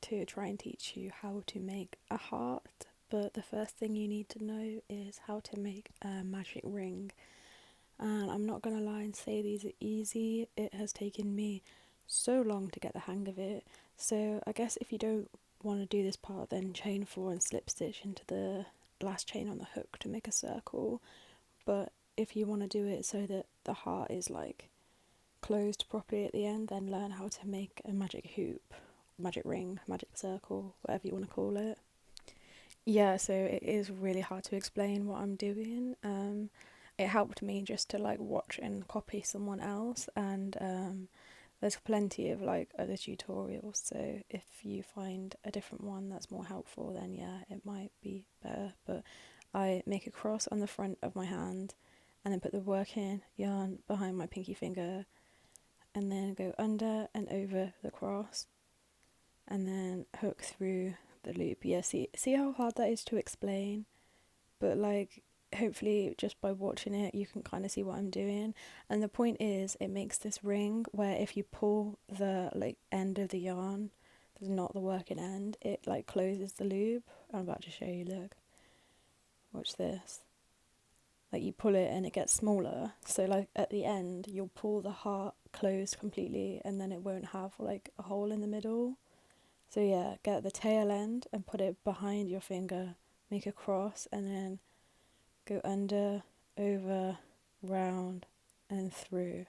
to try and teach you how to make a heart, but the first thing you need to know is how to make a magic ring. And I'm not gonna lie and say these are easy. It has taken me so long to get the hang of it. So I guess if you don't want to do this part, then chain 4 and slip stitch into the last chain on the hook to make a circle. But if you want to do it so that the heart is like closed properly at the end, then learn how to make a magic hoop, magic ring, magic circle, whatever you want to call it. Yeah, so it is really hard to explain what I'm doing. It helped me just to like watch and copy someone else, and there's plenty of like other tutorials, so if you find a different one that's more helpful, then yeah, it might be better. But I make a cross on the front of my hand and then put the working yarn behind my pinky finger and then go under and over the cross and then hook through the loop. Yeah, see how hard that is to explain? But like hopefully just by watching it you can kind of see what I'm doing. And the point is it makes this ring where if you pull the like end of the yarn, there's not the working end, it like closes the loop. I'm about to show you, look, watch this. Like you pull it and it gets smaller, so like at the end you'll pull the heart closed completely and then it won't have like a hole in the middle. So yeah, get the tail end and put it behind your finger, make a cross and then go under, over, round and through.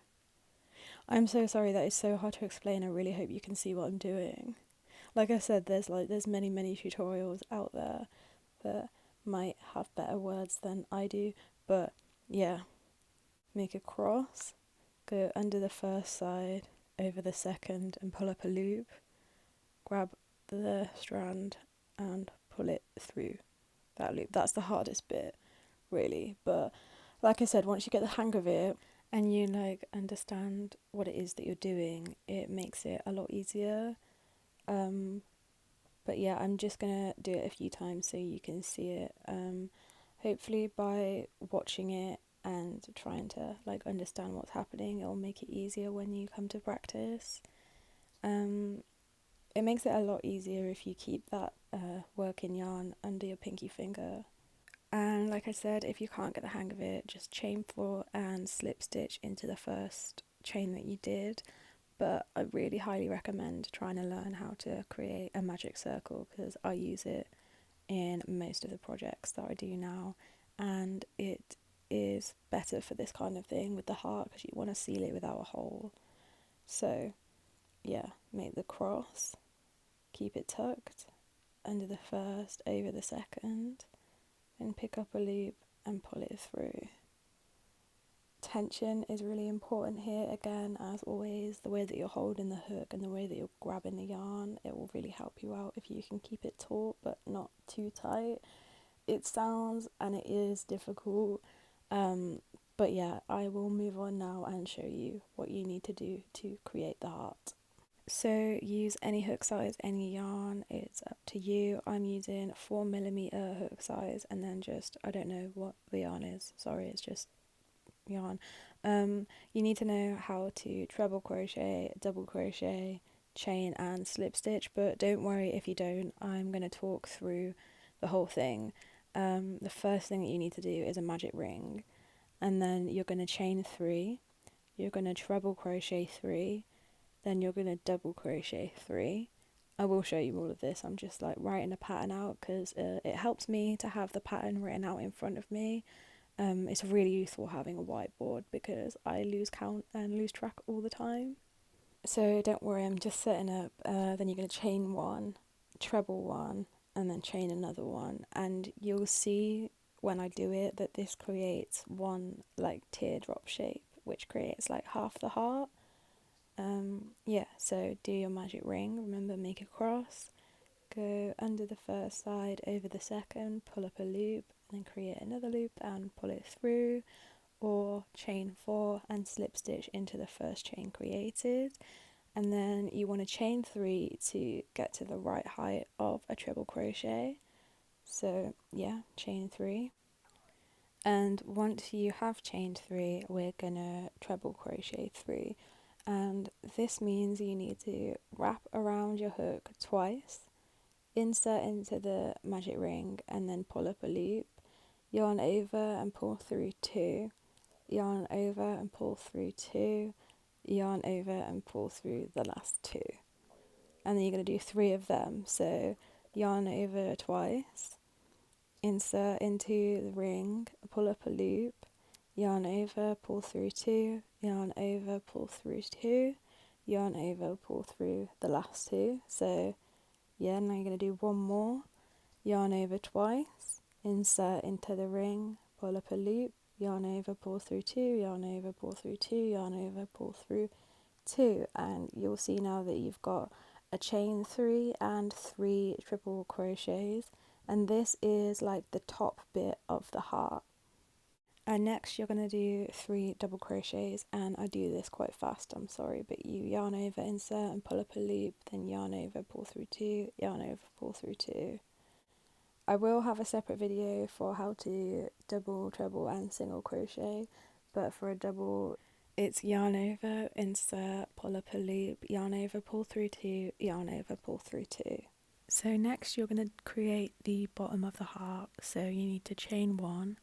I'm so sorry, that is so hard to explain. I really hope you can see what I'm doing. Like I said, there's many tutorials out there that might have better words than I do, but yeah, make a cross, go under the first side, over the second and pull up a loop, grab the strand and pull it through that loop. That's the hardest bit, really, but like I said, once you get the hang of it and you like understand what it is that you're doing, it makes it a lot easier. But yeah, I'm just gonna do it a few times so you can see it. Hopefully by watching it and trying to like understand what's happening, it'll make it easier when you come to practice. It makes it a lot easier if you keep that working yarn under your pinky finger. And like I said, if you can't get the hang of it, just chain 4 and slip stitch into the first chain that you did. But I really highly recommend trying to learn how to create a magic circle because I use it in most of the projects that I do now, and it is better for this kind of thing with the heart because you want to seal it without a hole. So yeah, make the cross, keep it tucked under the first, over the second, and pick up a loop and pull it through. Tension is really important here. Again, as always, the way that you're holding the hook and the way that you're grabbing the yarn, it will really help you out if you can keep it taut but not too tight. It sounds and it is difficult, but yeah, I will move on now and show you what you need to do to create the heart. So use any hook size, any yarn, it's up to you. I'm using 4mm hook size and then just, I don't know what the yarn is, sorry, it's just yarn. You need to know how to treble crochet, double crochet, chain and slip stitch, but don't worry if you don't. I'm going to talk through the whole thing. The first thing that you need to do is a magic ring, and then you're going to chain 3, you're going to treble crochet 3, then you're going to double crochet 3. I will show you all of this, I'm just like writing a pattern out because it helps me to have the pattern written out in front of me. It's really useful having a whiteboard because I lose count and lose track all the time. So don't worry, I'm just setting up, then you're going to chain 1, treble 1, and then chain another one, and you'll see when I do it that this creates one like teardrop shape, which creates like half the heart. Yeah, so do your magic ring, remember make a cross, go under the first side, over the second, pull up a loop, and then create another loop and pull it through, or chain 4 and slip stitch into the first chain created, and then you want to chain 3 to get to the right height of a treble crochet. So yeah, chain 3, and once you have chained 3, we're gonna treble crochet 3, and this means you need to wrap around your hook twice insert into the magic ring and then pull up a loop, yarn over and pull through 2, yarn over and pull through 2, yarn over and pull through the last 2. And then you're going to do 3 of them. So yarn over twice, insert into the ring, pull up a loop, yarn over, pull through 2, yarn over, pull through 2, yarn over, pull through the last 2. So yeah, now you're going to do 1 more, yarn over twice, insert into the ring, pull up a loop, yarn over, pull through 2, yarn over, pull through 2, yarn over, pull through 2, and you'll see now that you've got a chain 3 and 3 triple crochets, and this is like the top bit of the heart. And next you're going to do 3 double crochets, and I do this quite fast, I'm sorry, but you yarn over, insert and pull up a loop, then yarn over, pull through 2, yarn over, pull through 2. I will have a separate video for how to double, treble and single crochet, but for a double it's yarn over, insert, pull up a loop, yarn over, pull through 2, yarn over, pull through 2. So next you're going to create the bottom of the heart, so you need to chain 1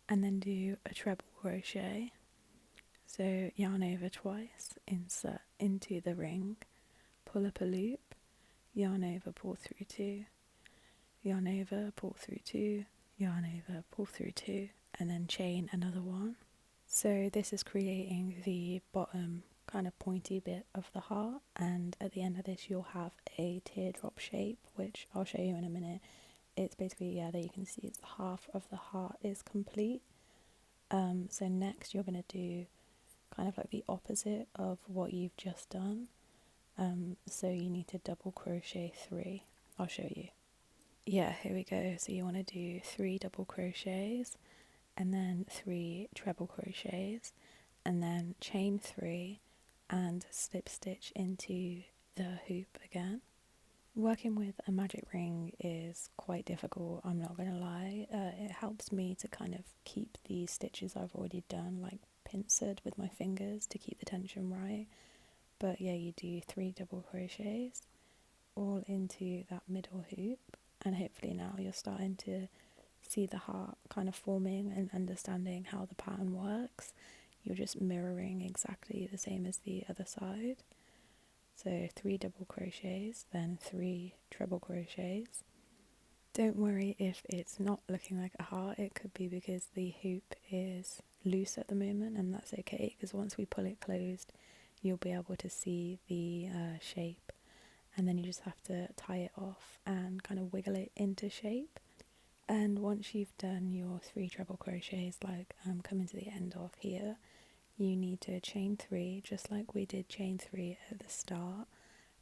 and then do a treble crochet. So yarn over twice, insert into the ring, pull up a loop, yarn over, pull through 2, yarn over, pull through 2, yarn over, pull through 2, and then chain another 1. So this is creating the bottom kind of pointy bit of the heart, and at the end of this you'll have a teardrop shape, which I'll show you in a minute. It's basically, yeah, there you can see it's half of the heart is complete. So next you're going to do kind of like the opposite of what you've just done. So you need to double crochet 3. I'll show you. Yeah, here we go. So you want to do 3 double crochets and then 3 treble crochets and then chain 3 and slip stitch into the hoop again. Working with a magic ring is quite difficult, I'm not going to lie. It helps me to kind of keep the stitches I've already done like pincered with my fingers to keep the tension right. But yeah, you do 3 double crochets all into that middle hoop, and hopefully now you're starting to see the heart kind of forming and understanding how the pattern works. You're just mirroring exactly the same as the other side. So 3 double crochets, then 3 treble crochets. Don't worry if it's not looking like a heart, it could be because the hoop is loose at the moment, and that's okay, because once we pull it closed you'll be able to see the shape, and then you just have to tie it off and kind of wiggle it into shape. And once you've done your 3 treble crochets, like I'm coming to the end of here, you need to chain 3 just like we did chain 3 at the start,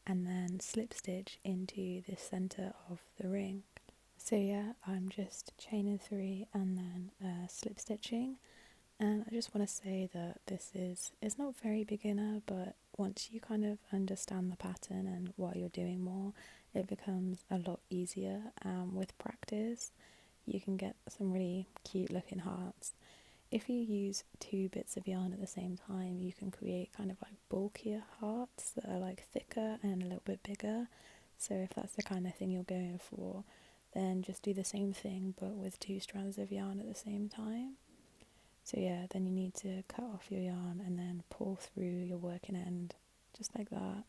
and then slip stitch into the center of the ring. So yeah, I'm just chaining 3 and then slip stitching. And I just want to say that it's not very beginner, but once you kind of understand the pattern and what you're doing more, it becomes a lot easier. With practice you can get some really cute looking hearts. If you use 2 bits of yarn at the same time, you can create kind of like bulkier hearts that are like thicker and a little bit bigger. So if that's the kind of thing you're going for, then just do the same thing but with 2 strands of yarn at the same time. So yeah, then you need to cut off your yarn and then pull through your working end just like that,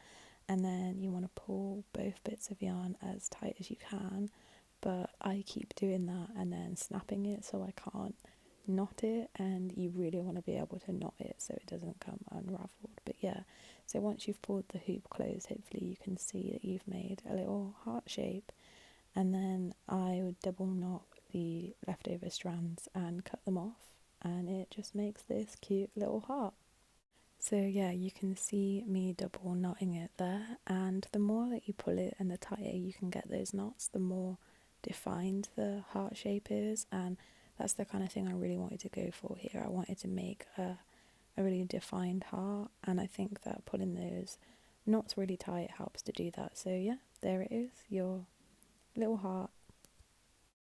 and then you want to pull both bits of yarn as tight as you can, but I keep doing that and then snapping it so I can't knot it, and you really want to be able to knot it so it doesn't come unraveled. But yeah, so once you've pulled the hoop closed, hopefully you can see that you've made a little heart shape, and then I would double knot the leftover strands and cut them off, and it just makes this cute little heart. So yeah, you can see me double knotting it there, and the more that you pull it and the tighter you can get those knots, the more defined the heart shape is, and that's the kind of thing I really wanted to go for here. I wanted to make a really defined heart, and I think that pulling those knots really tight helps to do that. So yeah, there it is, your little heart,